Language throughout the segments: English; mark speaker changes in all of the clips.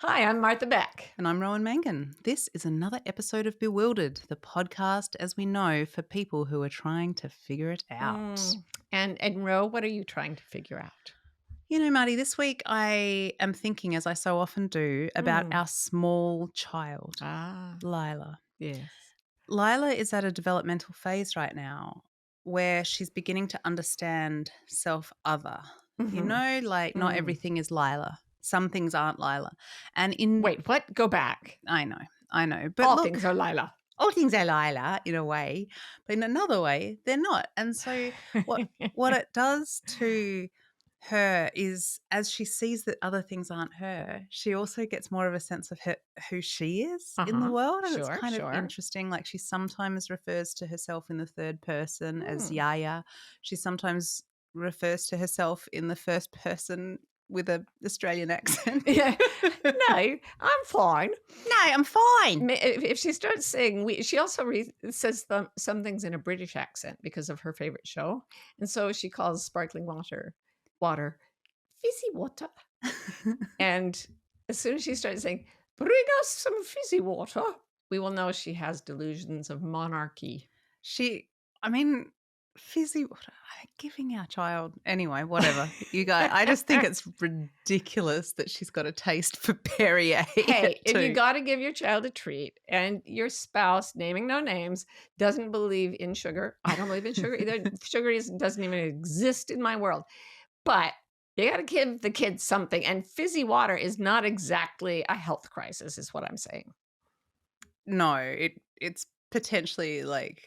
Speaker 1: Hi, I'm Martha Beck.
Speaker 2: And I'm Rowan Mangan. This is another episode of Bewildered, the podcast, as we know, for people who are trying to figure it out.
Speaker 1: And Ro, what are you trying to figure out?
Speaker 2: You know, Marty, this week I am thinking, as I so often do, about our small child, Lila.
Speaker 1: Yes.
Speaker 2: Lila is at a developmental phase right now where she's beginning to understand self-other. You know, like not everything is Lila. Some things aren't Lila. And
Speaker 1: Wait, what? Go back.
Speaker 2: I know. But
Speaker 1: All
Speaker 2: look,
Speaker 1: things are Lila.
Speaker 2: all things are Lila in a way, but in another way, they're not. And so what it does to her is as she sees that other things aren't her, she also gets more of a sense of who she is in the world. And it's kind of interesting. Like she sometimes refers to herself in the third person as Yaya. She sometimes refers to herself in the first person with an Australian accent.
Speaker 1: Yeah. No, I'm fine.
Speaker 2: No, I'm fine.
Speaker 1: If she starts saying, she also says some things in a British accent because of her favorite show. And so she calls sparkling water, fizzy water. And as soon as she starts saying, bring us some fizzy water, we will know she has delusions of monarchy.
Speaker 2: Fizzy water, giving our child, anyway, whatever. You guys, I just think it's ridiculous that she's got a taste for Perrier.
Speaker 1: Hey, if you got to give your child a treat and your spouse, naming no names, doesn't believe in sugar, I don't believe in sugar either. Sugar doesn't even exist in my world. But you got to give the kids something. And fizzy water is not exactly a health crisis, is what I'm saying.
Speaker 2: No, it's potentially like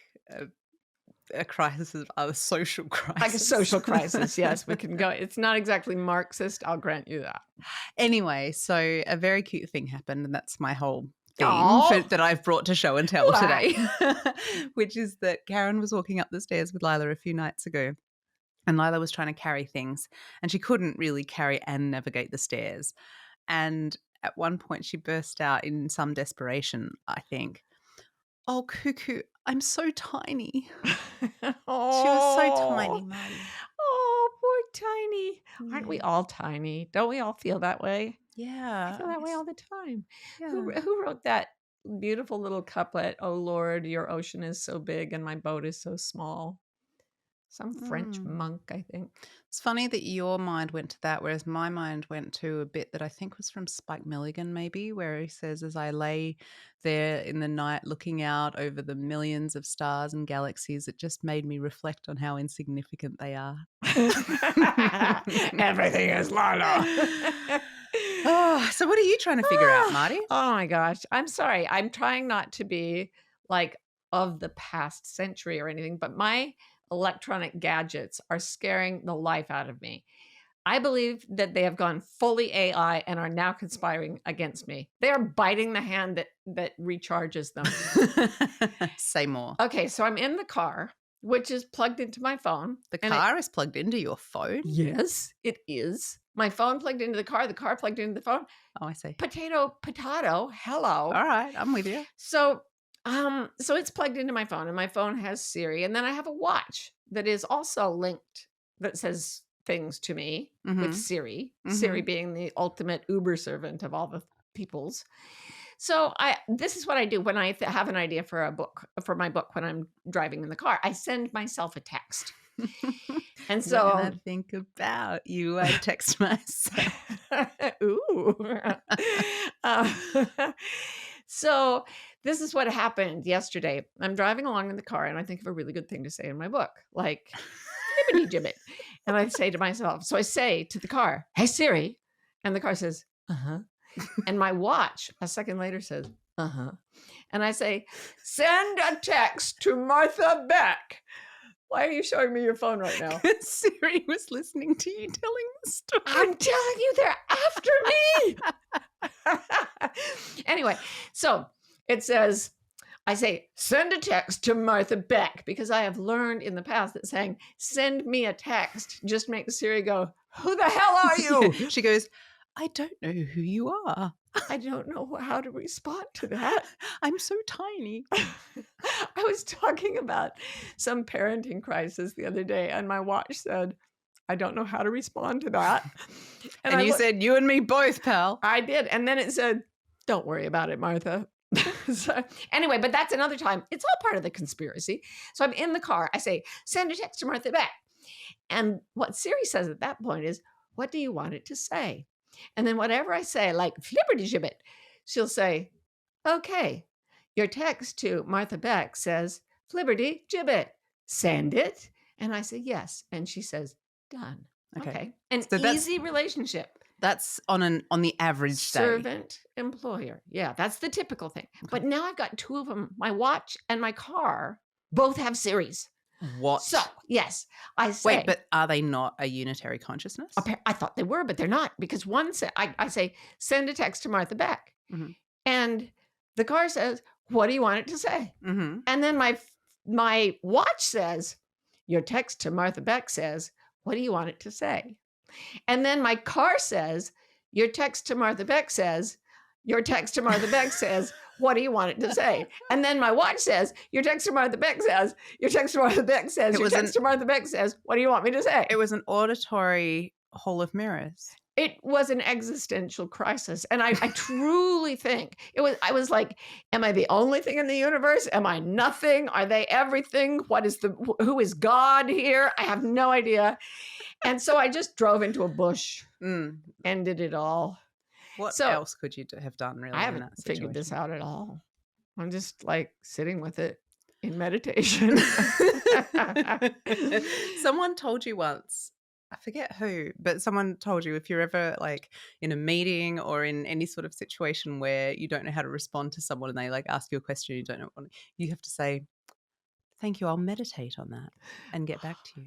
Speaker 2: a crisis of a social crisis.
Speaker 1: Like a social crisis, yes. We can go. It's not exactly Marxist, I'll grant you that.
Speaker 2: Anyway, so a very cute thing happened, and that's my whole theme that I've brought to show and tell today, which is that Karen was walking up the stairs with Lila a few nights ago. And Lila was trying to carry things, and she couldn't really carry and navigate the stairs. And at one point, she burst out in some desperation, I think, "Oh, Cuckoo, I'm so tiny." She was so tiny, Marty.
Speaker 1: Oh, poor tiny. Aren't we all tiny? Don't we all feel that way?
Speaker 2: Yeah.
Speaker 1: I feel that way all the time.
Speaker 2: Yeah.
Speaker 1: Who wrote that beautiful little couplet, "Oh, Lord, your ocean is so big and my boat is so small"? Some French monk, I think.
Speaker 2: It's funny that your mind went to that, whereas my mind went to a bit that I think was from Spike Milligan, maybe, where he says, "As I lay there in the night looking out over the millions of stars and galaxies, it just made me reflect on how insignificant they are."
Speaker 1: Everything is Lila.
Speaker 2: So what are you trying to figure out, Marty?
Speaker 1: Oh, my gosh. I'm sorry. I'm trying not to be like of the past century or anything, but my electronic gadgets are scaring the life out of me. I believe that they have gone fully AI and are now conspiring against me. They are biting the hand that recharges them.
Speaker 2: Say more.
Speaker 1: Okay, so I'm in the car, which is plugged into my phone.
Speaker 2: The car is plugged into your phone?
Speaker 1: Yes, it is. My phone plugged into the car plugged into the phone.
Speaker 2: Oh, I see.
Speaker 1: Potato, hello.
Speaker 2: All right, I'm with you.
Speaker 1: So it's plugged into my phone, and my phone has Siri, and then I have a watch that is also linked that says things to me with Siri. Siri being the ultimate Uber servant of all the peoples. So this is what I do when I have an idea for my book when I'm driving in the car. I send myself a text. And so
Speaker 2: when I think about you, I text myself.
Speaker 1: Ooh. So this is what happened yesterday. I'm driving along in the car and I think of a really good thing to say in my book, like jibbity jibbit. And I say to myself, so I say to the car, "Hey Siri," and the car says, "Uh-huh." And my watch a second later says, "Uh-huh." And I say, "Send a text to Martha Beck." Why are you showing me your phone right now?
Speaker 2: Siri was listening to you telling the story.
Speaker 1: I'm telling you, they're after me. Anyway, so it says, I say, "Send a text to Martha Beck," because I have learned in the past that saying, "Send me a text," just makes Siri go, "Who the hell are you?"
Speaker 2: She goes, "I don't know who you are.
Speaker 1: I don't know how to respond to that.
Speaker 2: I'm so tiny."
Speaker 1: I was talking about some parenting crisis the other day, and my watch said, I don't know how to respond to that.
Speaker 2: And you said, you and me both, pal.
Speaker 1: I did. And then it said, don't worry about it, Martha. So, anyway, but that's another time. It's all part of the conspiracy. So I'm in the car. I say, send a text to Martha Beck. And what Siri says at that point is, what do you want it to say? And then whatever I say, like flipperty gibbet, she'll say, okay, your text to Martha Beck says, flibberty gibbet, send it. And I say, yes. And she says, done. Okay. An
Speaker 2: So
Speaker 1: easy relationship.
Speaker 2: That's on the average day.
Speaker 1: Servant, employer. Yeah, that's the typical thing. Okay. But now I've got two of them. My watch and my car both have Siris.
Speaker 2: What?
Speaker 1: So, yes, I say.
Speaker 2: Wait, but are they not a unitary consciousness?
Speaker 1: I thought they were, but they're not. Because one said, I say, send a text to Martha Beck. Mm-hmm. And the car says, what do you want it to say? Mm-hmm. And then my watch says, your text to Martha Beck says, what do you want it to say? And then my car says, your text to Martha Beck says, your text to Martha Beck says, what do you want it to say? And then my watch says, your text to Martha Beck says, your text to Martha Beck says, your text to Martha Beck says, what do you want me to say?
Speaker 2: It was an auditory hall of mirrors.
Speaker 1: It was an existential crisis. And I truly think I was like, am I the only thing in the universe? Am I nothing? Are they everything? Who is God here? I have no idea. And so I just drove into a bush, ended it all.
Speaker 2: What else could you have done, really?
Speaker 1: I haven't figured this out at all. I'm just like sitting with it in meditation.
Speaker 2: Someone told you once, I forget who, but someone told you if you're ever like in a meeting or in any sort of situation where you don't know how to respond to someone and they like ask you a question, you don't know what, you have to say, thank you, I'll meditate on that and get back to you.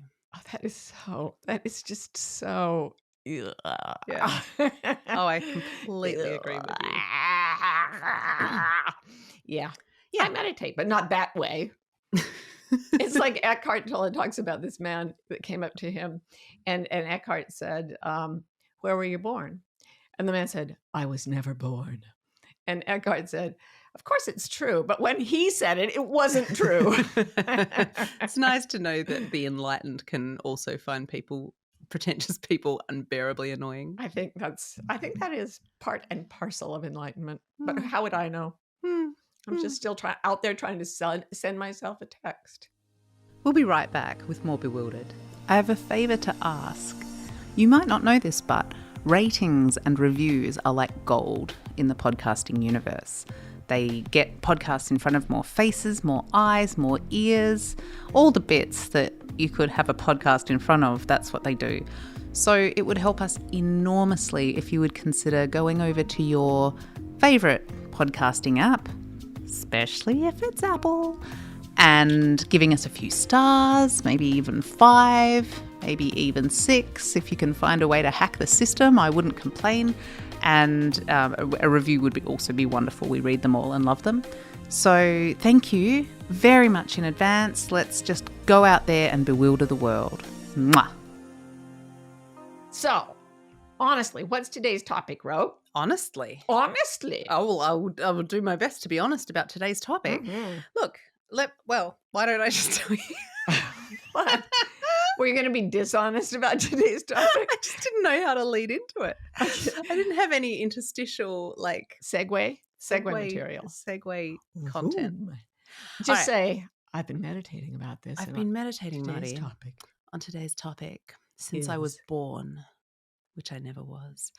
Speaker 1: Oh, that is just so.
Speaker 2: Yeah. Oh, I completely agree with you.
Speaker 1: Yeah. I meditate, but not that way. It's like Eckhart Tolle talks about this man that came up to him and Eckhart said, where were you born? And the man said, I was never born. And Eckhart said, of course it's true. But when he said it, it wasn't true.
Speaker 2: It's nice to know that the enlightened can also find pretentious people unbearably annoying.
Speaker 1: I think that is part and parcel of enlightenment. But how would I know? I'm just still out there trying to send myself a text.
Speaker 2: We'll be right back with more Bewildered. I have a favour to ask. You might not know this, but ratings and reviews are like gold in the podcasting universe. They get podcasts in front of more faces, more eyes, more ears, all the bits that you could have a podcast in front of. That's what they do. So it would help us enormously if you would consider going over to your favourite podcasting app, especially if it's Apple, and giving us a few stars, maybe even 5, maybe even 6. If you can find a way to hack the system, I wouldn't complain. And a review would also be wonderful. We read them all and love them. So thank you very much in advance. Let's just go out there and bewilder the world. Mwah.
Speaker 1: So, honestly, what's today's topic, Ro?
Speaker 2: Honestly?
Speaker 1: Oh,
Speaker 2: well, I will do my best to be honest about today's topic. Mm-hmm. Look, why don't I just tell you?
Speaker 1: What? Were you going to be dishonest about today's topic?
Speaker 2: I just didn't know how to lead into it. I didn't have any interstitial,
Speaker 1: segue material.
Speaker 2: Segue content.
Speaker 1: Just say, I've been meditating about this.
Speaker 2: I've been meditating, Marty, on today's topic since I was born, which I never was.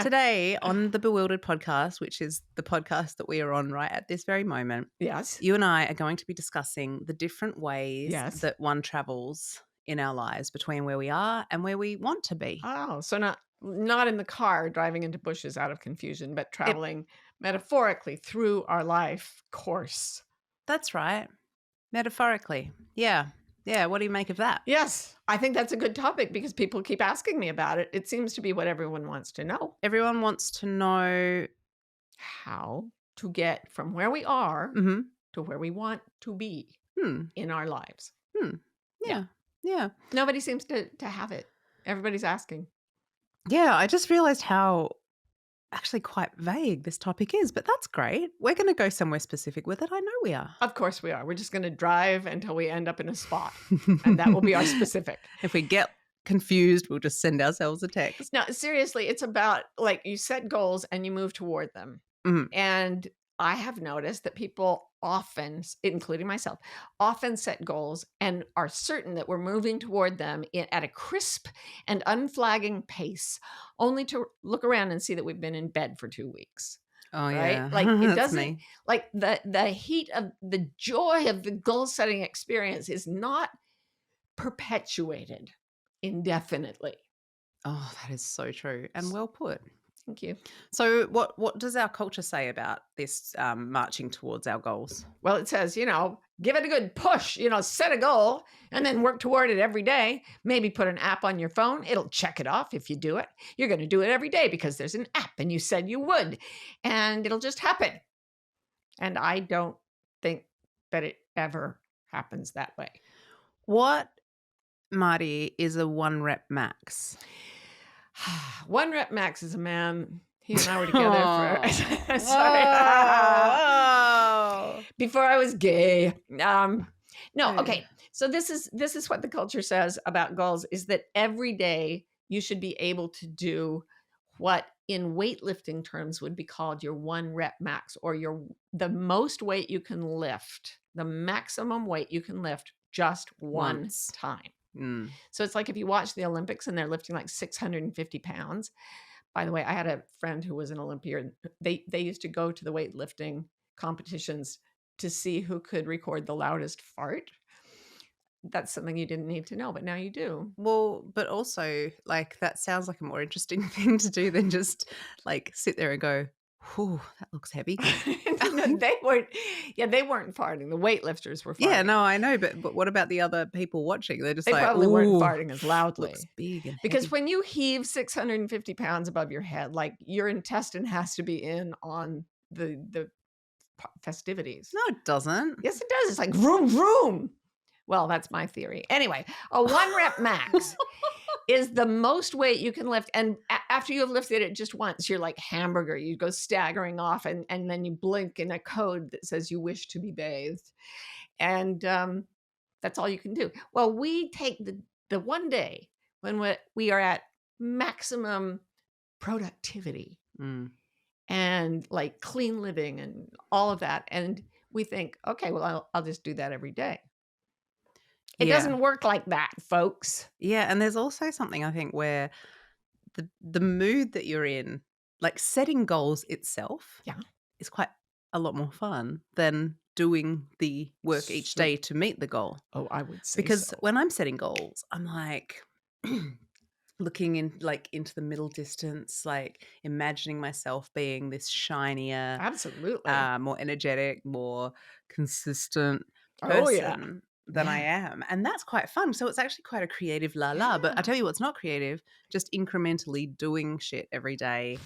Speaker 2: Today on the Bewildered podcast, which is the podcast that we are on right at this very moment.
Speaker 1: Yes.
Speaker 2: You and I are going to be discussing the different ways that one travels in our lives between where we are and where we want to be.
Speaker 1: Oh, so not in the car driving into bushes out of confusion, but traveling metaphorically through our life course.
Speaker 2: That's right. Metaphorically. Yeah. Yeah, what do you make of that?
Speaker 1: Yes, I think that's a good topic because people keep asking me about it. It seems to be what everyone wants to know.
Speaker 2: Everyone wants to know
Speaker 1: how to get from where we are to where we want to be in our lives.
Speaker 2: Yeah.
Speaker 1: Nobody seems to have it. Everybody's asking.
Speaker 2: Yeah, I just realized how actually quite vague this topic is, but that's great. We're going to go somewhere specific with it. I know we are.
Speaker 1: Of course we are. We're just going to drive until we end up in a spot, and that will be our specific.
Speaker 2: If we get confused, we'll just send ourselves a text.
Speaker 1: No, seriously, it's about like you set goals and you move toward them.
Speaker 2: Mhm.
Speaker 1: And I have noticed that people often, including myself, often set goals and are certain that we're moving toward them at a crisp and unflagging pace, only to look around and see that we've been in bed for 2 weeks.
Speaker 2: Oh,
Speaker 1: Right?
Speaker 2: yeah.
Speaker 1: Like it
Speaker 2: That's
Speaker 1: doesn't,
Speaker 2: me.
Speaker 1: like the heat of the joy of the goal setting experience is not perpetuated indefinitely.
Speaker 2: Oh, that is so true and well put.
Speaker 1: Thank you.
Speaker 2: So what does our culture say about this marching towards our goals?
Speaker 1: Well, it says, give it a good push, set a goal and then work toward it every day. Maybe put an app on your phone. It'll check it off if you do it. You're going to do it every day because there's an app and you said you would, and it'll just happen. And I don't think that it ever happens that way.
Speaker 2: What, Marty, is a 1 rep max?
Speaker 1: 1 rep max is a man. He and I were together for sorry.
Speaker 2: Oh.
Speaker 1: Before I was gay. No,
Speaker 2: Yeah.
Speaker 1: okay. So this is what the culture says about goals, is that every day you should be able to do what in weightlifting terms would be called your 1 rep max, or the most weight you can lift, the maximum weight you can lift just one
Speaker 2: Once.
Speaker 1: time.
Speaker 2: Mm.
Speaker 1: So it's like if you watch the Olympics and they're lifting like 650 pounds. By the way, I had a friend who was an Olympian. They used to go to the weightlifting competitions to see who could record the loudest fart. That's something you didn't need to know, but now you do.
Speaker 2: Well, but also, like, that sounds like a more interesting thing to do than just, like, sit there and go, whew, that looks heavy.
Speaker 1: No, they weren't farting. The weightlifters were farting.
Speaker 2: Yeah, no, I know, but what about the other people watching? They're just
Speaker 1: They
Speaker 2: like,
Speaker 1: probably weren't
Speaker 2: "Ooh,
Speaker 1: farting as loudly.
Speaker 2: looks big and
Speaker 1: Because
Speaker 2: heavy."
Speaker 1: when you heave 650 pounds above your head, like your intestine has to be in on the festivities.
Speaker 2: No, it doesn't.
Speaker 1: Yes, it does. It's like vroom, vroom. Well, that's my theory. Anyway, a 1 rep max is the most weight you can lift. And after you have lifted it just once, you're like hamburger. You go staggering off and then you blink in a code that says you wish to be bathed. And that's all you can do. Well, we take the one day when we are at maximum productivity
Speaker 2: Mm.
Speaker 1: and like clean living and all of that. And we think, okay, well, I'll just do that every day. It
Speaker 2: Yeah.
Speaker 1: doesn't work like that, folks.
Speaker 2: Yeah, and there's also something I think where the mood that you're in, like setting goals itself,
Speaker 1: Yeah.
Speaker 2: is quite a lot more fun than doing the work each
Speaker 1: So-
Speaker 2: day to meet the goal.
Speaker 1: Oh, I would say
Speaker 2: Because
Speaker 1: so.
Speaker 2: when I'm setting goals, I'm like looking into the middle distance, like imagining myself being this shinier,
Speaker 1: Absolutely.
Speaker 2: more energetic, more consistent
Speaker 1: Oh, yeah.
Speaker 2: person than I am. And that's quite fun. So it's actually quite a creative la la. But I
Speaker 1: Yeah.
Speaker 2: tell you what's not creative, just incrementally doing shit every day.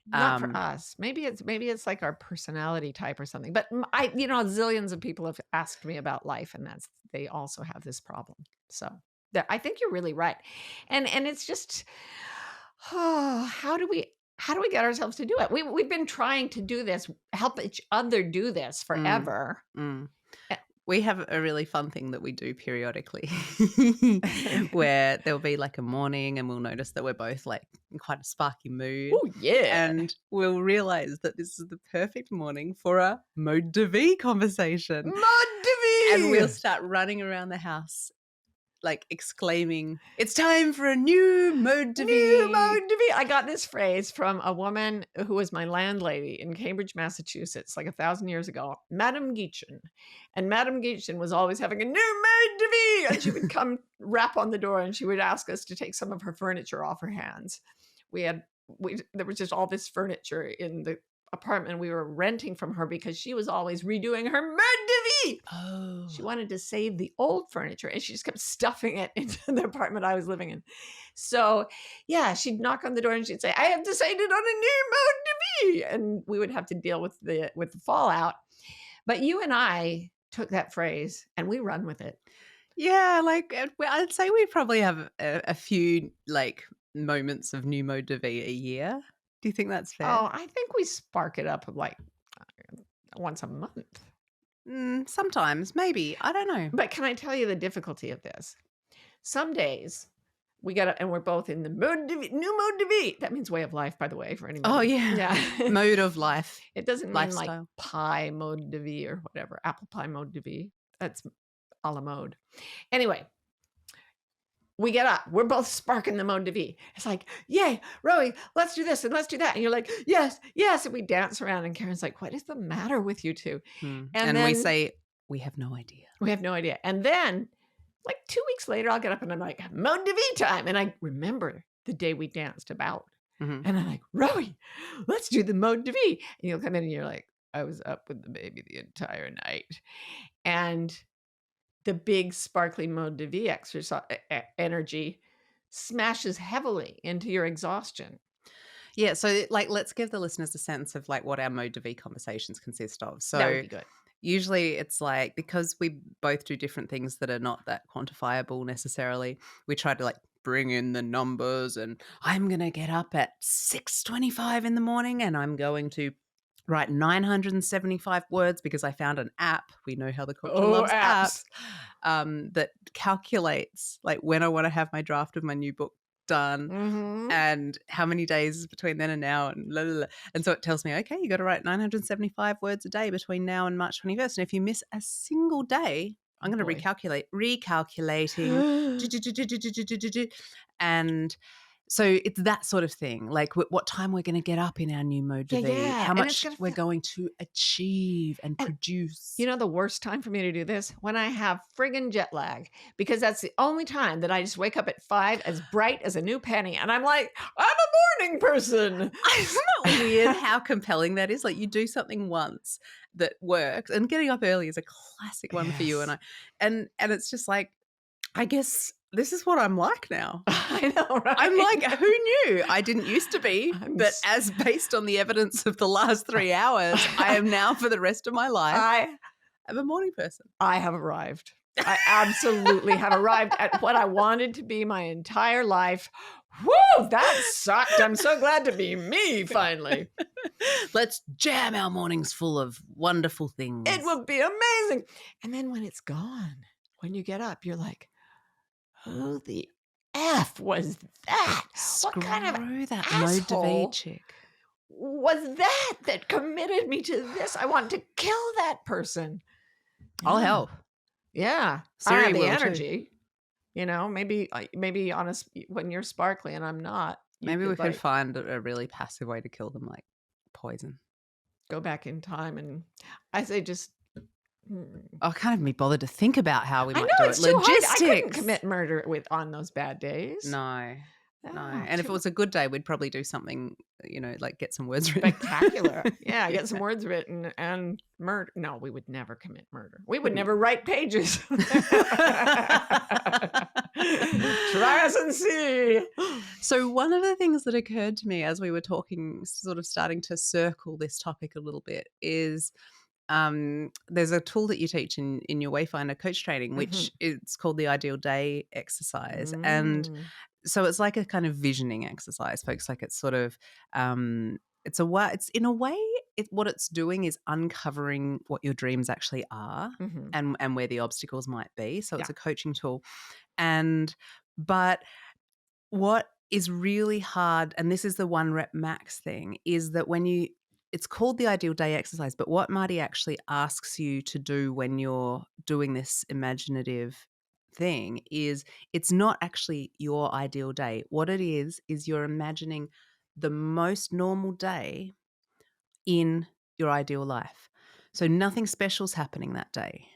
Speaker 1: Not for us. Maybe it's like our personality type or something. But zillions of people have asked me about life, and they also have this problem. So I think you're really right. And it's just, how do we get ourselves to do it? We've been trying to do this, help each other do this forever.
Speaker 2: Mm.
Speaker 1: Eh.
Speaker 2: We have a really fun thing that we do periodically where there'll be like a morning and we'll notice that we're both like in quite a sparky mood.
Speaker 1: Oh, yeah.
Speaker 2: And we'll realize that this is the perfect morning for a mode de vie conversation.
Speaker 1: Mode de vie!
Speaker 2: And we'll start running around the house like exclaiming, "It's time for a new mode de vie."
Speaker 1: New mode de vie. I got this phrase from a woman who was my landlady in Cambridge, Massachusetts, like 1,000 years ago, Madame Geachin. And Madame Geachin was always having a new mode de vie. And she would come rap on the door and she would ask us to take some of her furniture off her hands. There was just all this furniture in the apartment we were renting from her because she was always redoing her mode de vie.
Speaker 2: Oh.
Speaker 1: She wanted to save the old furniture and she just kept stuffing it into the apartment I was living in. So yeah, she'd knock on the door and she'd say, "I have decided on a new mode de vie." And we would have to deal with the fallout. But you and I took that phrase and we run with it.
Speaker 2: Yeah, like I'd say we probably have a few like moments of new mode de vie a year. Do you think that's fair?
Speaker 1: Oh, I think we spark it up like once a month.
Speaker 2: Sometimes, maybe. I don't know.
Speaker 1: But can I tell you the difficulty of this? Some days we got and we're both in the new mode de vie. That means way of life, by the way, for anybody.
Speaker 2: Oh, yeah.
Speaker 1: Yeah.
Speaker 2: Mode of life.
Speaker 1: It doesn't mean like
Speaker 2: Lifestyle.
Speaker 1: pie mode de vie or whatever. Apple pie mode de vie. That's a la mode. Anyway, we get up. We're both sparking the mode de vie. It's like, yay, Rowie, let's do this and let's do that. And you're like, yes, yes. And we dance around. And Karen's like, what is the matter with you two?
Speaker 2: And
Speaker 1: then
Speaker 2: we say, we have no idea.
Speaker 1: we have no idea. And then like 2 weeks later, I'll get up and I'm like, mode de vie time. And I remember the day we danced about.
Speaker 2: Mhm.
Speaker 1: And I'm like, Rowie, let's do the mode de vie. And you'll come in and you're like, I was up with the baby the entire night. And the big sparkly mode de vie exercise energy smashes heavily into your exhaustion.
Speaker 2: Yeah, so like let's give the listeners a sense of like what our mode de vie conversations consist of.
Speaker 1: That would
Speaker 2: So
Speaker 1: be good.
Speaker 2: usually it's like, because we both do different things that are not that quantifiable necessarily, we try to like bring in the numbers, and I'm going to get up at 6:25 in the morning and I'm going to write 975 words because I found an app. We know how the culture loves apps. That calculates like when I want to have my draft of my new book done
Speaker 1: Mhm.
Speaker 2: and how many days between then and now, and blah, blah, blah. And so it tells me, okay, you got to write 975 words a day between now and March 21st. And if you miss a single day, I'm going to
Speaker 1: Boy.
Speaker 2: recalculating. And so it's that sort of thing, like what time we're going to get up in our new mode de vie,
Speaker 1: Yeah.
Speaker 2: how
Speaker 1: And it's
Speaker 2: much
Speaker 1: gonna
Speaker 2: we're going to achieve and produce.
Speaker 1: You know the worst time for me to do this? When I have friggin' jet lag, because that's the only time that I just wake up at 5 as bright as a new penny. And I'm like, I'm a morning person.
Speaker 2: Isn't it weird how compelling that is? Like you do something once that works, and getting up early is a classic one for you.
Speaker 1: Yes.
Speaker 2: And it's just like, I guess this is what I'm like now.
Speaker 1: I know, right?
Speaker 2: I'm like, who knew? I didn't used to be, but
Speaker 1: s-
Speaker 2: as based on the evidence of the last 3 hours, I am now for the rest of my life. I'm a morning person.
Speaker 1: I have arrived. I absolutely have arrived at what I wanted to be my entire life. Woo, that sucked. I'm so glad to be me finally.
Speaker 2: Let's jam our mornings full of wonderful things.
Speaker 1: It will be amazing. And then when it's gone, when you get up, you're like, who the F was that? What kind of
Speaker 2: that mode de vie
Speaker 1: asshole
Speaker 2: chick
Speaker 1: was that committed me to this? I want to kill that person.
Speaker 2: I'll
Speaker 1: Yeah.
Speaker 2: help.
Speaker 1: Yeah. I
Speaker 2: Siri
Speaker 1: have the
Speaker 2: will too.
Speaker 1: energy. You know, maybe honest when you're sparkly and I'm not.
Speaker 2: Maybe we could
Speaker 1: like,
Speaker 2: find a really passive way to kill them, like poison.
Speaker 1: go back in time, and I say just.
Speaker 2: I can't even be bothered to think about how we
Speaker 1: I
Speaker 2: might
Speaker 1: know
Speaker 2: do
Speaker 1: it's
Speaker 2: it.
Speaker 1: too hard. I
Speaker 2: Logistics.
Speaker 1: couldn't commit murder on those bad days.
Speaker 2: No.
Speaker 1: Ah,
Speaker 2: And if it was a good day, we'd probably do something, like get some words written.
Speaker 1: spectacular. Yeah, get some words written and murder. No, we would never commit murder. We would never write pages. Try us and see.
Speaker 2: So one of the things that occurred to me as we were talking, sort of starting to circle this topic a little bit, is there's a tool that you teach in your Wayfinder coach training, which it's called the Ideal Day exercise. And so it's like a kind of visioning exercise, folks. Like it's sort of, it's in a way, what it's doing is uncovering what your dreams actually are and where the obstacles might be. So it's a coaching tool. But what is really hard, and this is the 1 rep max thing, is that it's called the Ideal Day exercise, but what Marty actually asks you to do when you're doing this imaginative thing is it's not actually your ideal day. What it is you're imagining the most normal day in your ideal life. So nothing special's happening that day.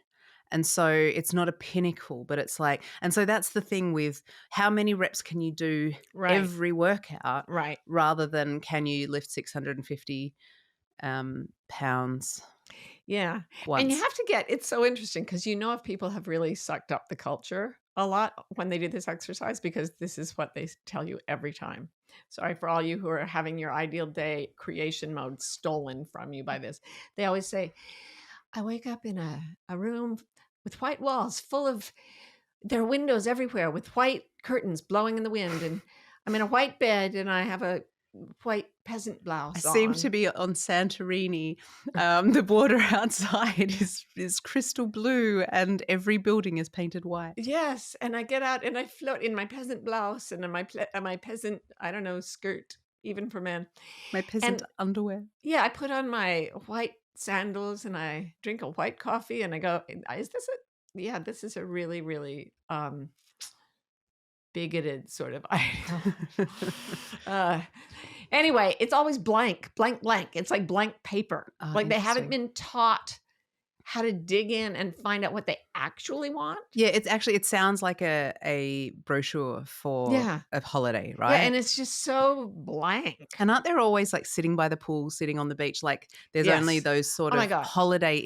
Speaker 2: And so it's not a pinnacle, but it's like, and so that's the thing with how many reps can you do every workout, rather than can you lift 650 pounds.
Speaker 1: Yeah.
Speaker 2: Once.
Speaker 1: And you have to it's so interesting because if people have really sucked up the culture a lot when they do this exercise, because this is what they tell you every time. Sorry for all you who are having your ideal day creation mode stolen from you by this. They always say, I wake up in a room with white walls full of, there are windows everywhere with white curtains blowing in the wind. And I'm in a white bed and I have a white peasant
Speaker 2: I
Speaker 1: blouse
Speaker 2: seem to
Speaker 1: on.
Speaker 2: be on Santorini. The border outside is crystal blue and every building is painted white.
Speaker 1: Yes, and I get out and I float in my peasant blouse and in my peasant, I don't know, skirt, even for men.
Speaker 2: My peasant
Speaker 1: And
Speaker 2: underwear.
Speaker 1: yeah, I put on my white sandals and I drink a white coffee and I go, Is this a yeah, this is a really, really bigoted sort of ideal." uh, anyway, it's always blank, blank, blank. It's like blank paper.
Speaker 2: Oh,
Speaker 1: Like they haven't
Speaker 2: interesting.
Speaker 1: been taught how to dig in and find out what they actually want.
Speaker 2: Yeah, it sounds like a brochure for
Speaker 1: Yeah.
Speaker 2: a holiday,
Speaker 1: Yeah,
Speaker 2: right?
Speaker 1: and it's just so blank.
Speaker 2: And aren't there always, like, sitting by the pool, sitting on the beach, like, there's only
Speaker 1: Yes.
Speaker 2: those sort
Speaker 1: Oh my
Speaker 2: of
Speaker 1: god.
Speaker 2: holiday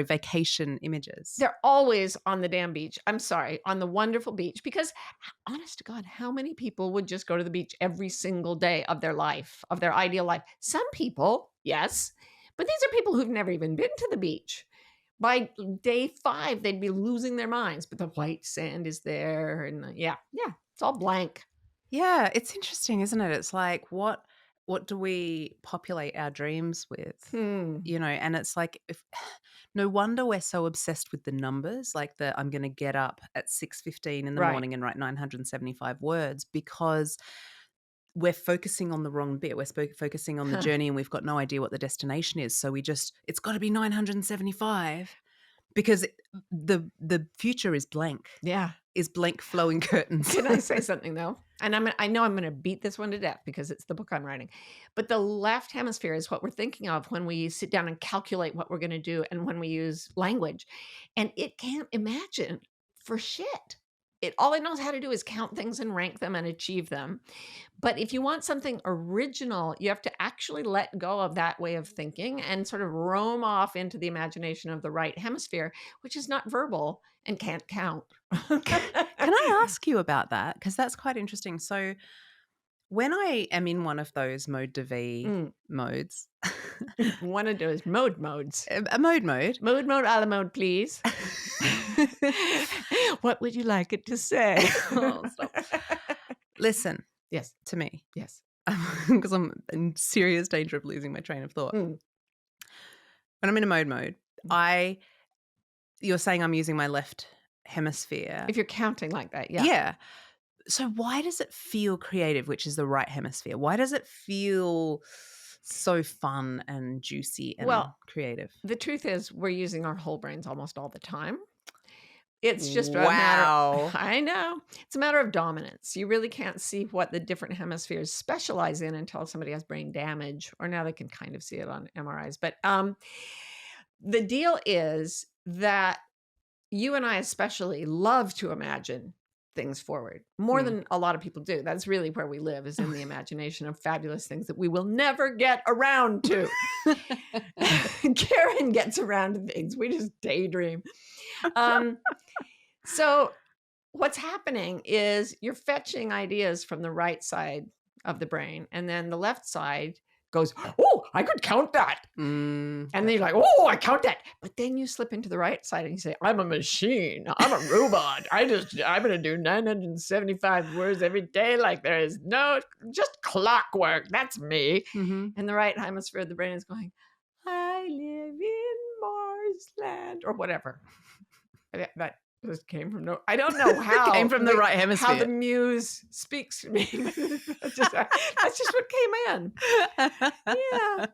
Speaker 2: vacation images?
Speaker 1: They're always on the damn beach. I'm sorry, on the wonderful beach because honest to God, how many people would just go to the beach every single day of their life, of their ideal life? Some people, yes, but these are people who've never even been to the beach. By day 5, they'd be losing their minds, but the white sand is there and yeah, it's all blank.
Speaker 2: Yeah, it's interesting, isn't it? It's like, what do we populate our dreams with?
Speaker 1: Hmm.
Speaker 2: You know, and it's like, if no wonder we're so obsessed with the numbers, like the I'm gonna get up at 6:15 in the
Speaker 1: Right.
Speaker 2: morning and write 975 words, because we're focusing on the wrong bit. We're focusing on the journey and we've got no idea what the destination is. So it's got to be 975 because the future
Speaker 1: Yeah.
Speaker 2: is blank flowing curtains.
Speaker 1: Can I say something though? And I know I'm gonna beat this one to death because it's the book I'm writing. But the left hemisphere is what we're thinking of when we sit down and calculate what we're gonna do and when we use language. And it can't imagine for shit. All it knows how to do is count things and rank them and achieve them. But if you want something original, you have to actually let go of that way of thinking and sort of roam off into the imagination of the right hemisphere, which is not verbal and can't count.
Speaker 2: Can I ask you about that? Because that's quite interesting. So when I am in one of those mode de vie
Speaker 1: Mm.
Speaker 2: modes,
Speaker 1: One of those modes.
Speaker 2: a mode.
Speaker 1: Mode, a la mode, please. What would you like it to say?
Speaker 2: Oh, stop. Listen
Speaker 1: Yes,
Speaker 2: to me,
Speaker 1: yes.
Speaker 2: because I'm in serious danger of losing my train of thought.
Speaker 1: Mm.
Speaker 2: When I'm in a mode,
Speaker 1: Mm.
Speaker 2: you're saying I'm using my left hemisphere.
Speaker 1: If you're counting like that, yeah.
Speaker 2: Yeah. So why does it feel creative, which is the right hemisphere? Why does it feel so fun and juicy and
Speaker 1: Well,
Speaker 2: creative?
Speaker 1: the truth is we're using our whole brains almost all the time. It's just a matter
Speaker 2: Wow.
Speaker 1: I know. It's a matter of dominance. You really can't see what the different hemispheres specialize in until somebody has brain damage, or now they can kind of see it on MRIs. But the deal is that you and I especially love to imagine things forward more
Speaker 2: Mm.
Speaker 1: than a lot of people do. That's really where we live, is in the imagination of fabulous things that we will never get around to. Karen gets around to things. We just daydream. So what's happening is you're fetching ideas from the right side of the brain, and then the left side goes, "Oh, I could count that." And then you're like, "Oh, I count that." But then you slip into the right side and you say, "I'm a machine. I'm a robot. I'm going to do 975 words every day like there is no, just clockwork. That's me."
Speaker 2: Mm-hmm.
Speaker 1: And the right hemisphere of the brain is going, "I live in Mars land," or whatever. That just came from I don't know how.
Speaker 2: Came from the right
Speaker 1: How the
Speaker 2: hemisphere.
Speaker 1: muse speaks to me. that's just what came in. Yeah.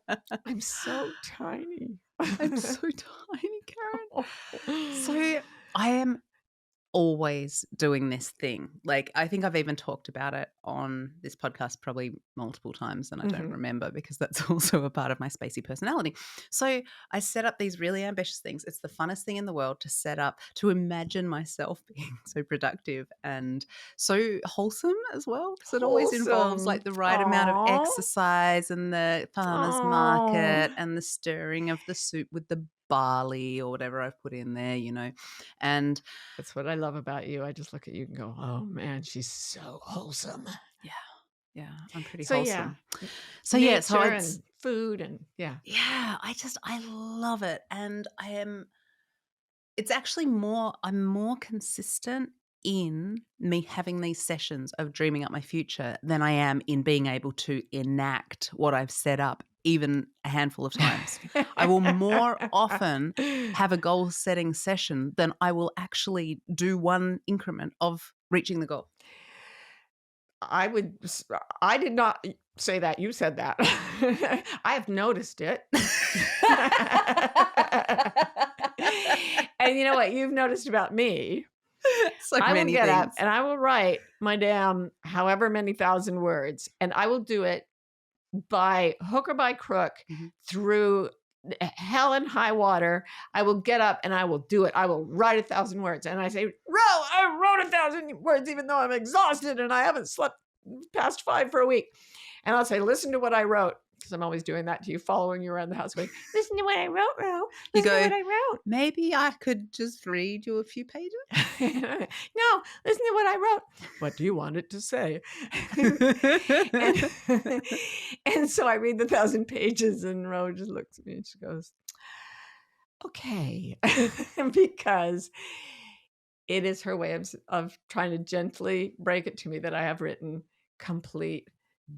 Speaker 1: I'm so tiny.
Speaker 2: I'm so tiny, Karen. So I am always doing this thing. Like, I think I've even talked about it on this podcast probably multiple times, and I don't
Speaker 1: Mhm.
Speaker 2: remember because that's also a part of my spacey personality. So I set up these really ambitious things. It's the funnest thing in the world to set up, to imagine myself being so productive and so wholesome as well, because it always involves like
Speaker 1: Wholesome.
Speaker 2: the right amount of
Speaker 1: Aw.
Speaker 2: exercise and the farmer's market
Speaker 1: Aw.
Speaker 2: and the stirring of the soup with the barley or whatever I've put in there, and
Speaker 1: That's what I love about you. I just look at you and go, "Oh man, she's so wholesome."
Speaker 2: yeah, I'm pretty
Speaker 1: So yeah,
Speaker 2: wholesome. So yeah, so
Speaker 1: nature
Speaker 2: it's
Speaker 1: and food and yeah.
Speaker 2: yeah, I love it, and it's actually I'm more consistent in me having these sessions of dreaming up my future than I am in being able to enact what I've set up even a handful of times. I will more often have a goal setting session than I will actually do one increment of reaching the goal.
Speaker 1: I did not say that. You said that. I have noticed it. And you know what you've noticed about me?
Speaker 2: So
Speaker 1: I will
Speaker 2: many
Speaker 1: get up
Speaker 2: things.
Speaker 1: and I will write my damn however many thousand words, and I will do it by hook or by crook
Speaker 2: Mhm.
Speaker 1: through hell and high water. I will get up and I will do it. I will write 1,000 words. And I say, I wrote 1,000 words even though I'm exhausted and I haven't slept past 5 for a week. And I'll say, listen to what I wrote. Because I'm always doing that to you, following you around the house going, listen to what I wrote, Ro.
Speaker 2: You
Speaker 1: Listen to
Speaker 2: go,
Speaker 1: what I wrote.
Speaker 2: maybe I could just read you a few pages.
Speaker 1: No, listen to what I wrote. What do you want it to say? and so I read the 1,000 pages and Ro just looks at me and she goes, okay. Because it is her way of trying to gently break it to me that I have written complete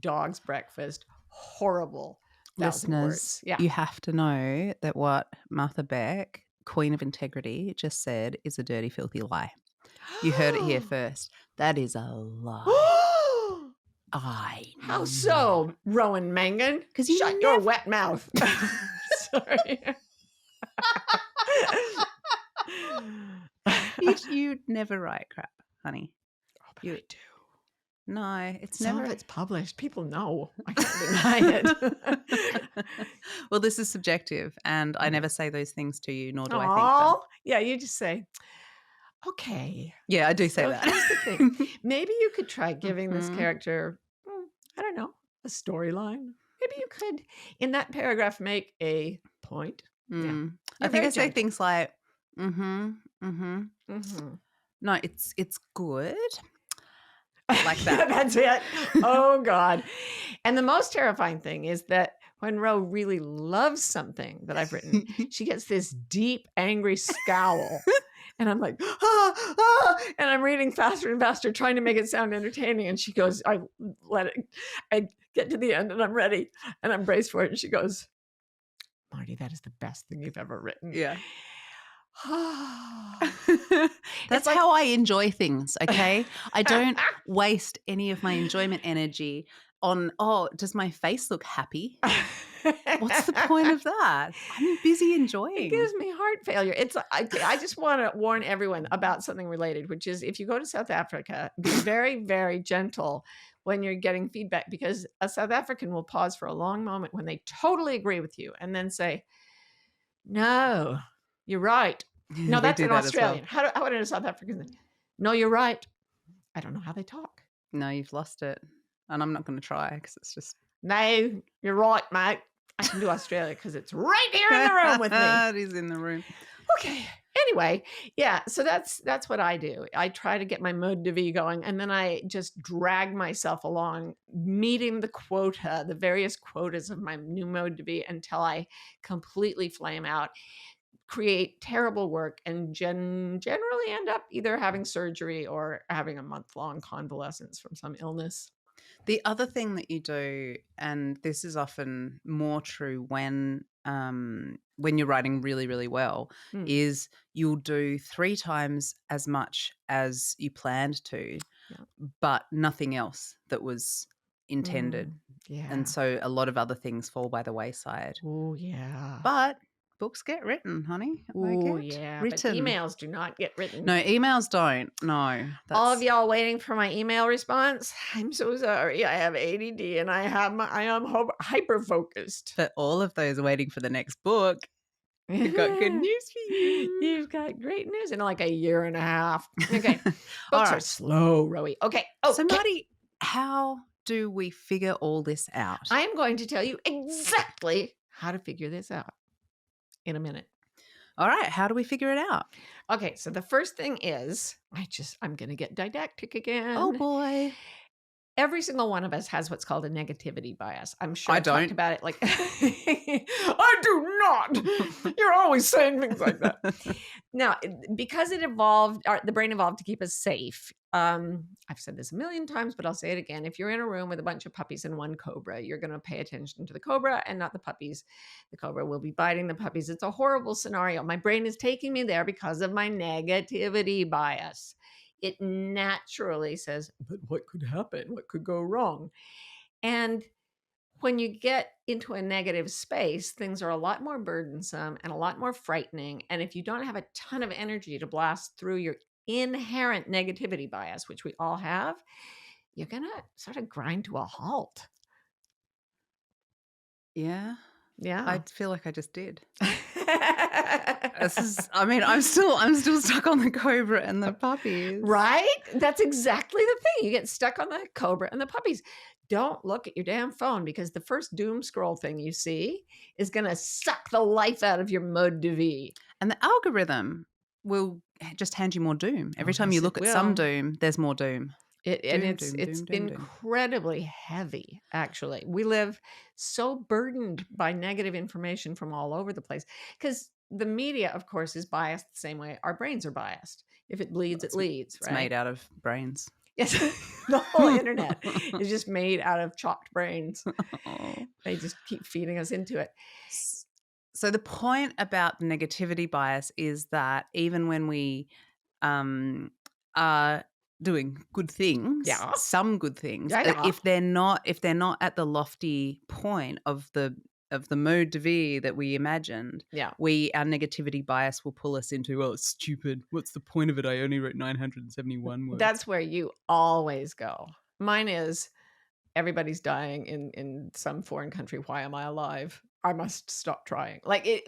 Speaker 1: dog's breakfast, horrible 1,000
Speaker 2: Listeners,
Speaker 1: words. Yeah.
Speaker 2: you have to know that what Martha Beck, Queen of Integrity, just said is a dirty, filthy lie. You heard it here first. That is a lie.
Speaker 1: How so, Rowan Mangan?
Speaker 2: 'Cause you
Speaker 1: Shut your wet mouth. Sorry.
Speaker 2: You'd never write crap, honey.
Speaker 1: Oh, but I do.
Speaker 2: No, it's
Speaker 1: Some
Speaker 2: never.
Speaker 1: of it's published. People know. I can't deny it.
Speaker 2: Well, this is subjective, and I never say those things to you, nor do I think them.
Speaker 1: Oh, yeah, you just say, okay.
Speaker 2: Yeah, I do say
Speaker 1: So
Speaker 2: that.
Speaker 1: here's the thing. Maybe you could try giving this
Speaker 2: Mhm.
Speaker 1: character, I don't know, a storyline. Maybe you could, in that paragraph, make a point. Yeah.
Speaker 2: I
Speaker 1: You're
Speaker 2: think I
Speaker 1: very
Speaker 2: say
Speaker 1: gentle.
Speaker 2: things like,
Speaker 1: Mhm.
Speaker 2: no, it's good. Like that.
Speaker 1: That's it. Oh, God. And the most terrifying thing is that when Ro really loves something that I've written, she gets this deep, angry scowl. And I'm like, and I'm reading faster and faster, trying to make it sound entertaining. And she goes, I get to the end and I'm ready and I'm braced for it. And she goes, Marty, that is the best thing you've ever written.
Speaker 2: Yeah.
Speaker 1: It's
Speaker 2: That's
Speaker 1: like-
Speaker 2: how I enjoy things, okay? I don't waste any of my enjoyment energy on, does my face look happy? What's the point of that? I'm busy enjoying.
Speaker 1: It gives me heart failure. I just want to warn everyone about something related, which is if you go to South Africa, be very, very gentle when you're getting feedback, because a South African will pause for a long moment when they totally agree with you and then say, no, you're right. No,
Speaker 2: They
Speaker 1: that's
Speaker 2: do
Speaker 1: an
Speaker 2: that as
Speaker 1: Australian.
Speaker 2: well.
Speaker 1: How would a South African say, no, you're right. I don't know how they talk.
Speaker 2: No, you've lost it. And I'm not going to try because it's just.
Speaker 1: No, you're right, mate. I can do Australia because it's right here in the room with me.
Speaker 2: It is in the room.
Speaker 1: Okay. Anyway, yeah. So that's what I do. I try to get my mode de vie going, and then I just drag myself along, meeting the various quotas of my new mode de vie until I completely flame out, create terrible work, and generally end up either having surgery or having a month-long convalescence from some illness.
Speaker 2: The other thing that you do, and this is often more true when you're writing really, really well, is you'll do 3 times as much as you planned to, but nothing else that was intended.
Speaker 1: Yeah.
Speaker 2: And so a lot of other things fall by the wayside.
Speaker 1: Oh, yeah.
Speaker 2: But books get written, honey.
Speaker 1: Oh, yeah.
Speaker 2: Written.
Speaker 1: But emails do not get written.
Speaker 2: No, emails don't. No.
Speaker 1: All of y'all waiting for my email response. I'm so sorry. I have ADD and I am hyper focused.
Speaker 2: But all of those are waiting for the next book. You've got good news for you.
Speaker 1: You've got great news in like a year and a half. Okay. Books are slow, Rowie. Okay. Oh,
Speaker 2: so Marty, how do we figure all this out?
Speaker 1: I am going to tell you exactly how to figure this out in a minute.
Speaker 2: All right. How do we figure it out?
Speaker 1: Okay. So the first thing is, I'm going to get didactic again.
Speaker 2: Oh, boy.
Speaker 1: Every single one of us has what's called a negativity bias. I'm sure
Speaker 2: I
Speaker 1: I talked
Speaker 2: don't.
Speaker 1: about it. Like, I do not. You're always saying things like that. Now, because the brain evolved to keep us safe. I've said this a million times, but I'll say it again. If you're in a room with a bunch of puppies and one cobra, you're going to pay attention to the cobra and not the puppies. The cobra will be biting the puppies. It's a horrible scenario. My brain is taking me there because of my negativity bias. It naturally says, but what could happen? What could go wrong? And when you get into a negative space, things are a lot more burdensome and a lot more frightening. And if you don't have a ton of energy to blast through your inherent negativity bias, which we all have, you're going to sort of grind to a halt.
Speaker 2: Yeah.
Speaker 1: Yeah.
Speaker 2: I feel like I just did. I'm still stuck on the cobra and the puppies.
Speaker 1: Right? That's exactly the thing. You get stuck on the cobra and the puppies. Don't look at your damn phone, because the first doom scroll thing you see is going to suck the life out of your mode de vie.
Speaker 2: And the algorithm will just hand you more doom. Every time you look at some doom, there's more doom.
Speaker 1: It's incredibly heavy, actually. We live so burdened by negative information from all over the place, because the media, of course, is biased the same way our brains are biased. If it bleeds, it leads.
Speaker 2: It's made out of brains.
Speaker 1: Yes, the whole internet is just made out of chopped brains. They just keep feeding us into it.
Speaker 2: So the point about negativity bias is that even when we are doing good things, some good things, if they're not at the lofty point of the mode de vie that we imagined, our negativity bias will pull us into, oh, it's stupid. What's the point of it? I only wrote 971 words.
Speaker 1: That's where you always go. Mine is, everybody's dying in some foreign country. Why am I alive? I must stop trying. Like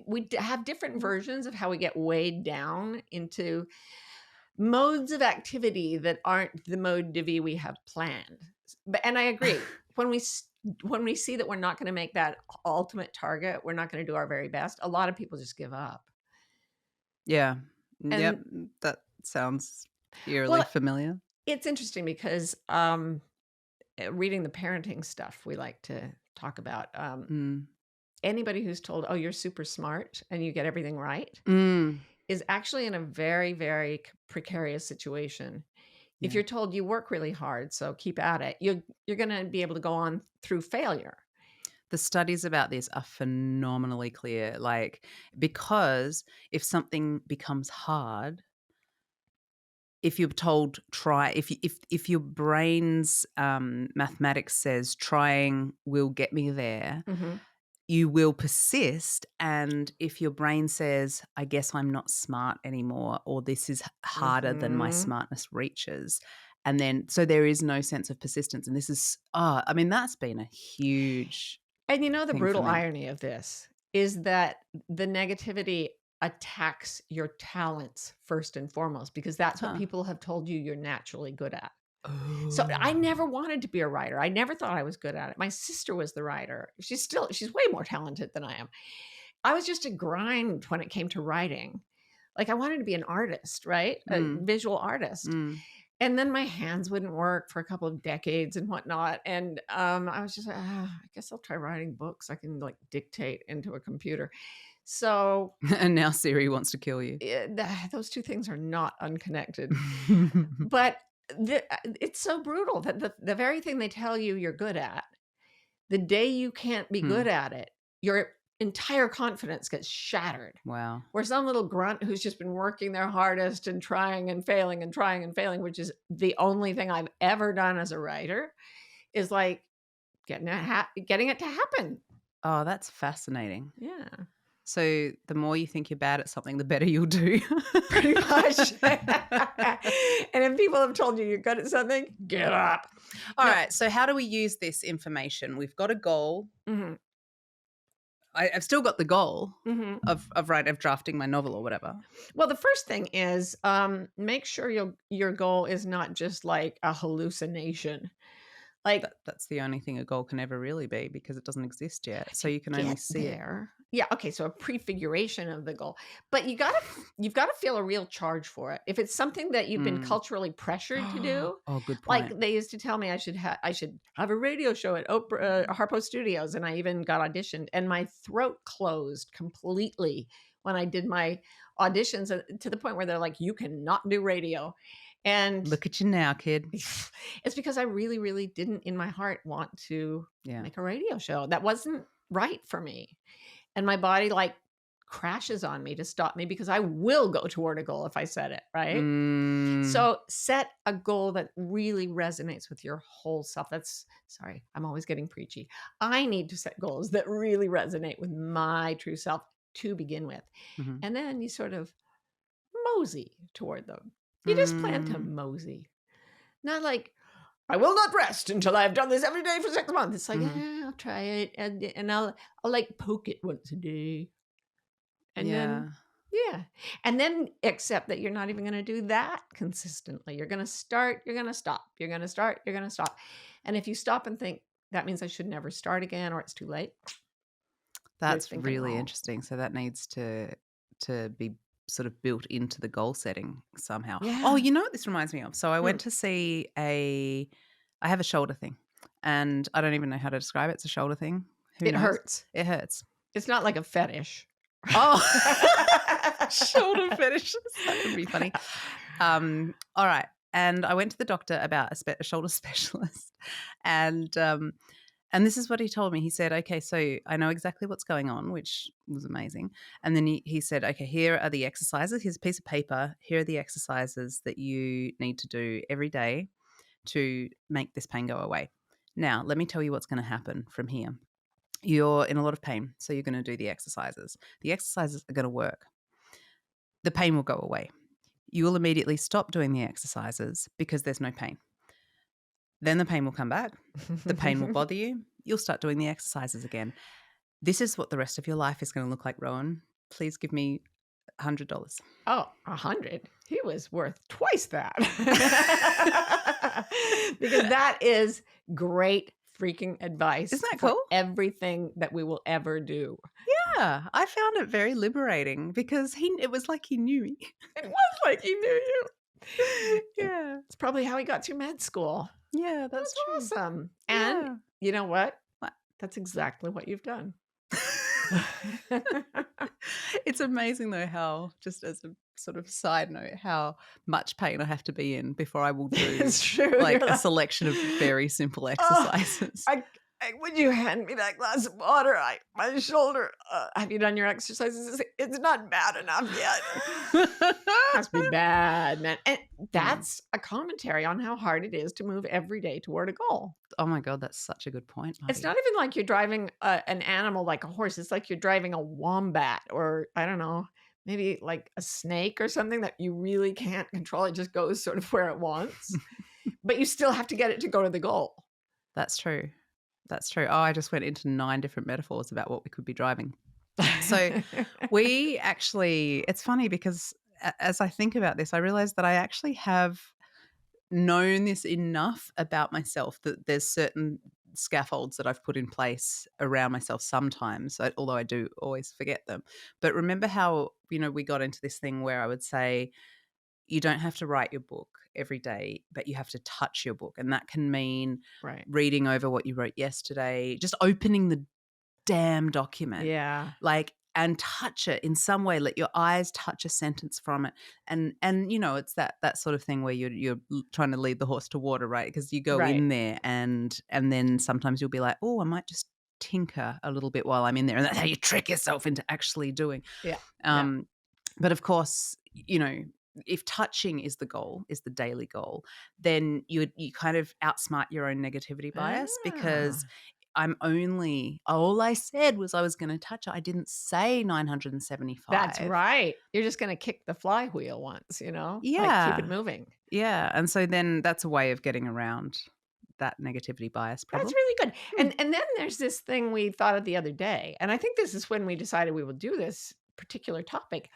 Speaker 1: we have different versions of how we get weighed down into modes of activity that aren't the mode de vie we have planned. And I agree. When we see that we're not going to make that ultimate target, we're not going to do our very best, a lot of people just give up.
Speaker 2: Yeah. Yep. That sounds eerily familiar.
Speaker 1: It's interesting because reading the parenting stuff we like to talk about, anybody who's told, oh, you're super smart and you get everything right, is actually in a very, very precarious situation. If you're told you work really hard, so keep at it, you're going to be able to go on through failure.
Speaker 2: The studies about this are phenomenally clear. Because if something becomes hard, if you're told try, if your brain's mathematics says trying will get me there, you will persist. And if your brain says, I guess I'm not smart anymore, or this is harder than my smartness reaches, and then so there is no sense of persistence. And this is, that's been a huge.
Speaker 1: And the brutal irony of this is that the negativity attacks your talents first and foremost, because that's what people have told you you're naturally good at. So I never wanted to be a writer. I never thought I was good at it. My sister was the writer. She's way more talented than I am. I was just a grind when it came to writing. Like, I wanted to be an artist, right? A visual artist. And then my hands wouldn't work for a couple of decades and whatnot. And I was just like, I guess I'll try writing books. I can dictate into a computer. So,
Speaker 2: and now Siri wants to kill you.
Speaker 1: Those two things are not unconnected. But it's so brutal that the very thing they tell you you're good at, the day you can't be good at it, your entire confidence gets shattered.
Speaker 2: Wow.
Speaker 1: Where some little grunt who's just been working their hardest and trying and failing and trying and failing, which is the only thing I've ever done as a writer, is getting it to happen.
Speaker 2: Oh, that's fascinating.
Speaker 1: Yeah.
Speaker 2: So the more you think you're bad at something, the better you'll do.
Speaker 1: Pretty much. And if people have told you you're good at something, get up.
Speaker 2: All right. So how do we use this information? We've got a goal. I've still got the goal of drafting my novel or whatever.
Speaker 1: Well, the first thing is make sure your goal is not just like a hallucination.
Speaker 2: That's the only thing a goal can ever really be, because it doesn't exist yet. So you can only see it.
Speaker 1: Yeah, okay, so a prefiguration of the goal. But you've gotta feel a real charge for it. If it's something that you've been
Speaker 2: Mm.
Speaker 1: culturally pressured to do,
Speaker 2: Oh, good
Speaker 1: like
Speaker 2: point.
Speaker 1: they used to tell me I should have a radio show at Harpo Studios, and I even got auditioned, and my throat closed completely when I did my auditions, to the point where they're like, "You cannot do radio." And
Speaker 2: Look at you now, kid.
Speaker 1: it's because I really, really didn't in my heart want to
Speaker 2: Yeah.
Speaker 1: make a radio show. That wasn't right for me. And my body, like, crashes on me to stop me because I will go toward a goal if I set it, right?
Speaker 2: Mm.
Speaker 1: So set a goal that really resonates with your whole self. Sorry, I'm always getting preachy. I need to set goals that really resonate with my true self to begin with.
Speaker 2: Mhm.
Speaker 1: And then you sort of mosey toward them. You just plan to
Speaker 2: Mm.
Speaker 1: mosey. Not like, I will not rest until I've done this every day for 6 months. It's like,
Speaker 2: Mhm.
Speaker 1: I'll try it, and I'll like poke it once a day, and then
Speaker 2: Yeah.
Speaker 1: yeah, and then accept that you're not even going to do that consistently. You're going to start, you're going to stop, you're going to start, you're going to stop, and if you stop and think that means I should never start again or it's too late, you're
Speaker 2: That's
Speaker 1: thinking
Speaker 2: really
Speaker 1: wrong.
Speaker 2: interesting. So that needs to be sort of built into the goal setting somehow. Oh,
Speaker 1: Yeah,
Speaker 2: you know what this reminds me of? So I
Speaker 1: mm,
Speaker 2: went to see I have a shoulder thing, and I don't even know how to describe it. It's a shoulder thing. Who
Speaker 1: it
Speaker 2: knows?
Speaker 1: hurts.
Speaker 2: It hurts.
Speaker 1: It's not like a fetish.
Speaker 2: Oh, shoulder fetishes. That would be funny. All right. And I went to the doctor about a shoulder specialist, and this is what he told me. He said, "Okay, so I know exactly what's going on," which was amazing. And then he said, "Okay, here are the exercises. Here's a piece of paper. Here are the exercises that you need to do every day to make this pain go away. Now, let me tell you what's going to happen from here. You're in a lot of pain, so you're going to do the exercises. The exercises are going to work. The pain will go away. You will immediately stop doing the exercises because there's no pain. Then the pain will come back. The pain will bother you. You'll start doing the exercises again. This is what the rest of your life is going to look like, Rowan. Please give me $100.
Speaker 1: Oh, 100. He was worth twice that. Because that is great freaking advice
Speaker 2: Isn't that
Speaker 1: for
Speaker 2: cool?
Speaker 1: everything that we will ever do.
Speaker 2: Yeah, I found it very liberating because it was like he knew me.
Speaker 1: It was like he knew you.
Speaker 2: Yeah.
Speaker 1: It's probably how he got through med school.
Speaker 2: Yeah, that's
Speaker 1: That's
Speaker 2: true.
Speaker 1: awesome. And
Speaker 2: Yeah.
Speaker 1: you know what?
Speaker 2: What?
Speaker 1: That's exactly what you've done.
Speaker 2: It's amazing though how, just as a sort of side note, how much pain I have to be in before I will do
Speaker 1: It's true.
Speaker 2: like
Speaker 1: You're
Speaker 2: a
Speaker 1: like,
Speaker 2: selection of very simple
Speaker 1: oh,
Speaker 2: exercises.
Speaker 1: would you hand me that glass of water? My shoulder. Have you done your exercises? It's not bad enough yet. Has to be bad, man. And
Speaker 2: Yeah.
Speaker 1: that's a commentary on how hard it is to move every day toward a goal.
Speaker 2: Oh my God, that's such a good point,
Speaker 1: It's
Speaker 2: Marty.
Speaker 1: not even like you're driving an animal like a horse. It's like you're driving a wombat, or I don't know, maybe like a snake or something that you really can't control. It just goes sort of where it wants, but you still have to get it to go to the goal.
Speaker 2: That's true. That's true. Oh, I just went into 9 different metaphors about what we could be driving. So we actually, it's funny because as I think about this, I realize that I actually have known this enough about myself that there's certain scaffolds that I've put in place around myself sometimes, although I do always forget them. But remember how, we got into this thing where I would say, you don't have to write your book every day, but you have to touch your book. And that can mean
Speaker 1: Right.
Speaker 2: reading over what you wrote yesterday, just opening the damn document,
Speaker 1: Yeah.
Speaker 2: and touch it in some way. Let your eyes touch a sentence from it, and it's that sort of thing where you're trying to lead the horse to water, right? Because you go
Speaker 1: Right.
Speaker 2: in there, and then sometimes you'll be like, oh, I might just tinker a little bit while I'm in there, and that's how you trick yourself into actually doing.
Speaker 1: Yeah. Yeah.
Speaker 2: But of course, if touching is the goal, is the daily goal, then you kind of outsmart your own negativity bias, because
Speaker 1: Ah.
Speaker 2: all I said was I was going to touch it. I didn't say 975.
Speaker 1: That's right. You're just going to kick the flywheel once, like keep it
Speaker 2: Yeah.
Speaker 1: moving.
Speaker 2: Yeah. And so then that's a way of getting around that negativity bias problem.
Speaker 1: That's really good. And then there's this thing we thought of the other day, and I think this is when we decided we will do this particular topic.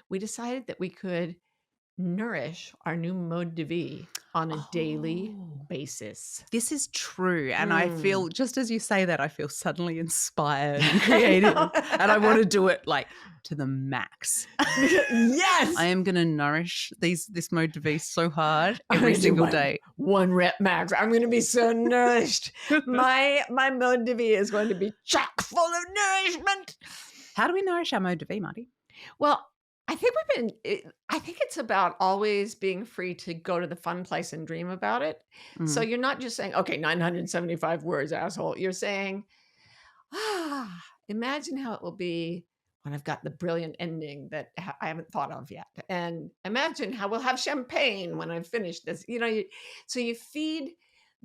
Speaker 1: We decided that we could nourish our new mode de vie on a daily
Speaker 2: Oh.
Speaker 1: basis.
Speaker 2: This is true. And I
Speaker 1: Mm.
Speaker 2: feel, just as you say that, I feel suddenly inspired and
Speaker 1: I
Speaker 2: creative.
Speaker 1: know.
Speaker 2: And I want to do it like to the max.
Speaker 1: Yes.
Speaker 2: I am going to nourish this mode to be so hard
Speaker 1: I'm
Speaker 2: every
Speaker 1: gonna do
Speaker 2: single day.
Speaker 1: 1 rep max. I'm going to be so nourished. My mode to be is going to be chock full of nourishment.
Speaker 2: How do we nourish our mode to be, Marty?
Speaker 1: Well, I think I think it's about always being free to go to the fun place and dream about it. So
Speaker 2: Mm.
Speaker 1: you're not just saying, okay, 975 words, asshole. You're saying, imagine how it will be when I've got the brilliant ending that I haven't thought of yet. And imagine how we'll have champagne when I've finished this. So you feed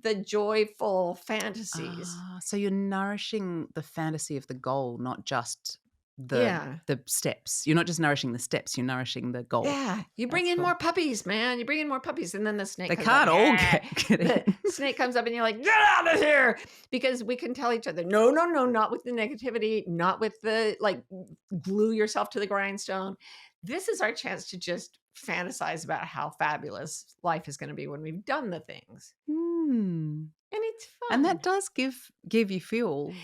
Speaker 1: the joyful fantasies.
Speaker 2: So you're nourishing the fantasy of the goal, not just the steps. You're not just nourishing the steps, you're nourishing the goal.
Speaker 1: Yeah. You bring in more puppies, man. You bring in more puppies. And then the snake
Speaker 2: They
Speaker 1: comes
Speaker 2: can't
Speaker 1: up.
Speaker 2: all
Speaker 1: Yeah.
Speaker 2: get
Speaker 1: The
Speaker 2: in.
Speaker 1: snake comes up and you're like, get out of here. Because we can tell each other, no, not with the negativity, not with the like glue yourself to the grindstone. This is our chance to just fantasize about how fabulous life is going to be when we've done the things.
Speaker 2: Hmm.
Speaker 1: And it's fun.
Speaker 2: And that does give you fuel.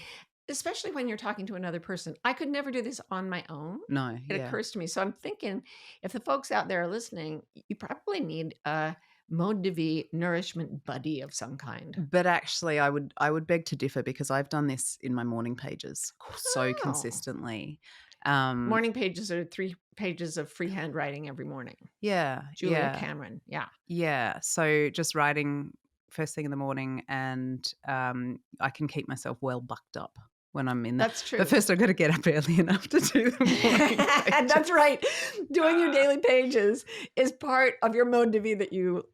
Speaker 1: Especially when you're talking to another person. I could never do this on my own.
Speaker 2: No,
Speaker 1: It occurs to me. So I'm thinking, if the folks out there are listening, you probably need a mode de vie nourishment buddy of some kind.
Speaker 2: But actually, I would beg to differ because I've done this in my morning pages so
Speaker 1: Oh.
Speaker 2: consistently.
Speaker 1: Morning pages are 3 pages of freehand writing every morning.
Speaker 2: Yeah.
Speaker 1: Julia Cameron. Yeah.
Speaker 2: Yeah. So just writing first thing in the morning, and I can keep myself well bucked up when I'm in that.
Speaker 1: That's true.
Speaker 2: But first I've got to get up early enough to do the morning pages.
Speaker 1: That's right. Doing your daily pages is part of your mode de vie that you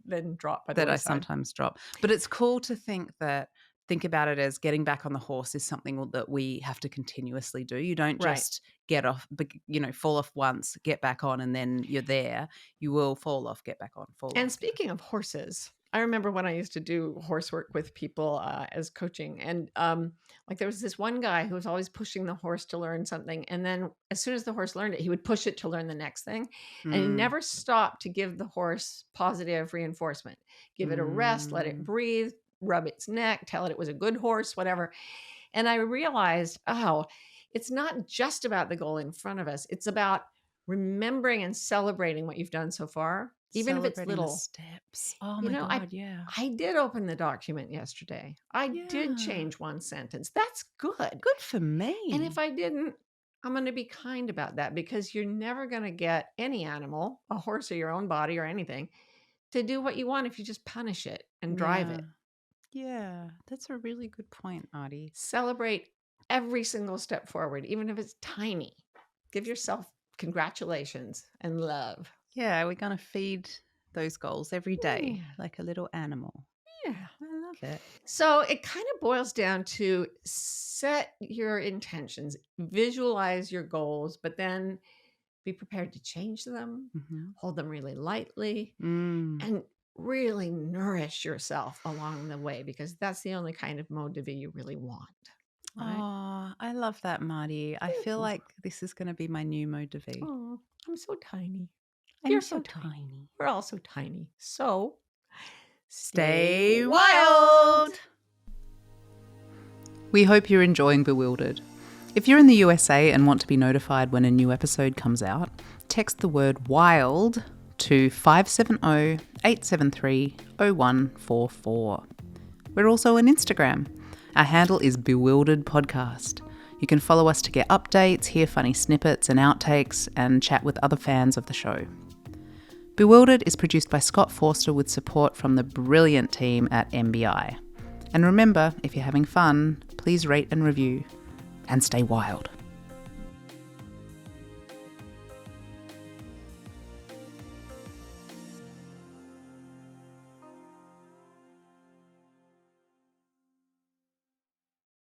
Speaker 1: then drop by the
Speaker 2: that I
Speaker 1: wayside.
Speaker 2: sometimes drop. But it's cool to think about it as getting back on the horse is something that we have to continuously do. You don't just get off, fall off once, get back on, and then you're there. You will fall off, get back on, fall off.
Speaker 1: And speaking of horses, I remember when I used to do horse work with people as coaching, and like there was this one guy who was always pushing the horse to learn something, and then as soon as the horse learned it, he would push it to learn the next thing, and he never stopped to give the horse positive reinforcement. Give it a rest, let it breathe, rub its neck, tell it was a good horse, whatever. And I realized, it's not just about the goal in front of us. It's about remembering and celebrating what you've done so far, even if it's little
Speaker 2: steps. Oh my God, yeah.
Speaker 1: I did open the document yesterday. I did change one sentence. That's good.
Speaker 2: Good for me.
Speaker 1: And if I didn't, I'm going to be kind about that, because you're never going to get any animal, a horse or your own body or anything, to do what you want if you just punish it and drive it.
Speaker 2: Yeah, that's a really good point, Artie.
Speaker 1: Celebrate every single step forward, even if it's tiny. Give yourself congratulations and love.
Speaker 2: Yeah, we're going to feed those goals every day like a little animal.
Speaker 1: Yeah.
Speaker 2: I love it.
Speaker 1: So it kind of boils down to set your intentions, visualize your goals, but then be prepared to change them, hold them really lightly, and really nourish yourself along the way, because that's the only kind of mode de vie you really want. Right?
Speaker 2: Oh, I love that, Marty. I feel like this is going to be my new mode de vie.
Speaker 1: Oh, I'm so tiny.
Speaker 2: You're so tiny.
Speaker 1: We're all so tiny. So
Speaker 2: stay wild. We hope you're enjoying Bewildered. If you're in the USA and want to be notified when a new episode comes out, text the word WILD to 570-873-0144. We're also on Instagram. Our handle is Bewildered Podcast. You can follow us to get updates, hear funny snippets and outtakes, and chat with other fans of the show. Bewildered is produced by Scott Forster with support from the brilliant team at MBI. And remember, if you're having fun, please rate and review. And stay wild.